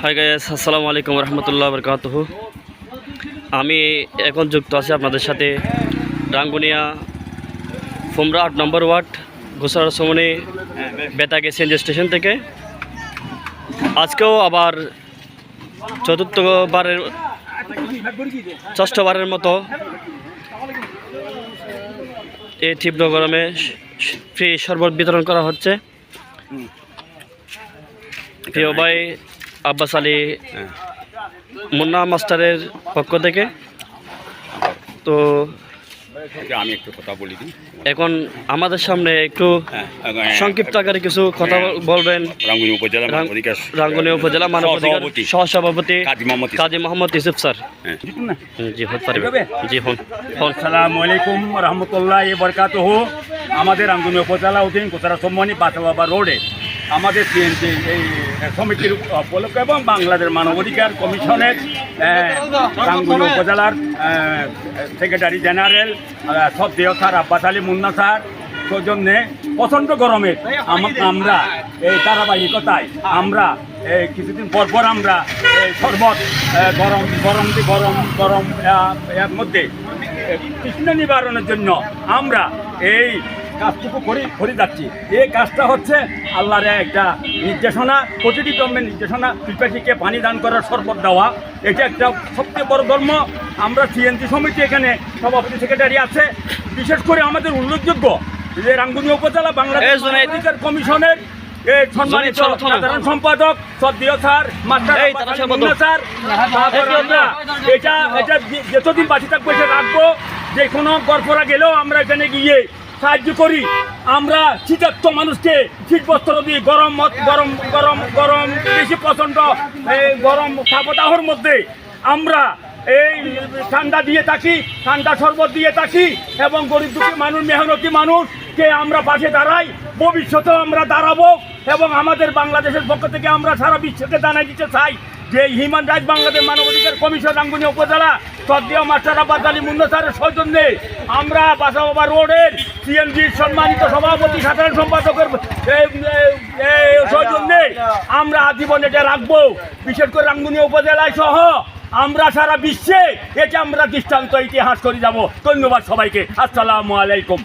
Hi guys, আসসালামু আলাইকুম রহমতুল্লাহ বরকাতুহু। আমি এখন যুক্ত আছি আপনাদের সাথে রাঙ্গুনিয়া ফুমরা ৮ নম্বর ওয়ার্ড গোসরা সমনি বেতাগে সিএনজি স্টেশন থেকে। আজকেও আবার ষষ্ঠবারের মতো এই তীব্র গরমে ফ্রি শরবত বিতরণ করা হচ্ছে। প্রিয় ভাই আব্বাস আলী মুন্না মাস্টারের পক্ষ থেকে। তো আমি একটু কথা বলি দিই। এখন আমাদের সামনে একটু সংক্ষিপ্ত আকারে কিছু কথা বলবেন রাঙ্গুনিয়া উপজেলা মানব অধিকার সহসভাপতি কাজী মোহাম্মদ ইউসুফ স্যার। জি হতে পারবে। জি হন। আসসালামু আলাইকুম রহমতুল্লাহি বরকাতুহু। আমাদের রাঙ্গুনিয়া উপজেলা অধীন কোতারা সম্মানী বাসাবাবা রোডে আমাদের সিএনজি এই সমিতির উপলক্ষ এবং বাংলাদেশ মানবাধিকার কমিশনের রাঙ্গুনিয়া উপজেলার সেক্রেটারি জেনারেল শ্রদ্ধেয় স্যার আব্বাস আলী মুন্না স্যার সৌজন্যে প্রচণ্ড গরমে আমরা এই ধারাবাহিকতায় আমরা কিছুদিন পর আমরা শরবত গরম এর মধ্যে কৃষ্ণ নিবারণের জন্য আমরা এই কাজটুকু করে যাচ্ছি। এই কাজটা হচ্ছে আল্লাহর একটা নির্দেশনা, প্রতিটি ধর্মের নির্দেশনা, পিপাসীকে পানি দান করার শরবত দেওয়া, এটা একটা সবচেয়ে বড় ধর্ম। আমরা সিএনজি সমিতি এখানে সভাপতি সেক্রেটারি আছে। বিশেষ করে আমাদের উল্লেখযোগ্য যে রাঙ্গুনিয়া উপজেলা বাংলাদেশ মানবাধিকার কমিশনের সম্মানিত সাধারণ সম্পাদক শ্রদ্ধেয় স্যার মাস্টার স্যার, এটা যতদিন বাঁচি থাকবো এটা রাখবো। যে কোনো গড়পড়া গেলেও আমরা এখানে গিয়ে সাহায্য করি। আমরা শীতার্থ মানুষকে শীত বস্ত্র দিয়ে গরম বেশি প্রচণ্ড গরম তাপদাহর মধ্যে আমরা এই ঠান্ডা দিয়ে থাকি, ঠান্ডা শরবত দিয়ে থাকি এবং গরিব দুঃখী মানুষ, মেহনতি মানুষকে আমরা পাশে দাঁড়াই। ভবিষ্যতেও আমরা দাঁড়াবো এবং আমাদের বাংলাদেশের পক্ষ থেকে আমরা সারা বিশ্বকে জানাই দিতে চাই যে হিউম্যান রাইটস বাংলাদেশ মানবাধিকার কমিশন রাঙ্গুনিয়া উপজেলা শ্রদ্ধেয় মাস্টার আব্বাস আলী মুন্না স্যারের সৌজন্যে আমরা বাসাবাবা রোডের সিএনজির সম্মানিত সভাপতি সাধারণ সম্পাদকের সৌজন্যে আমরা আজীবন এটা রাখবো। বিশেষ করে রাঙ্গুনিয়া উপজেলায় সহ আমরা সারা বিশ্বে এটা আমরা দৃষ্টান্ত ইতিহাস করে যাব। ধন্যবাদ সবাইকে। আসসালামু আলাইকুম।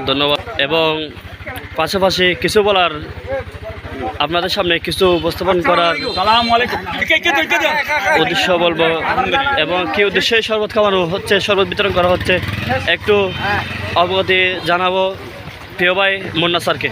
ধন্যবাদ। এবং পাশাপাশি কিছু বলার, আপনাদের সামনে কিছু উপস্থাপন করার উদ্দেশ্য বলবো এবং কি উদ্দেশ্যে শরবত খাওয়ানো হচ্ছে, শরবত বিতরণ করা হচ্ছে একটু অবগতি জানাবো প্রিয় ভাই মুন্না স্যারকে।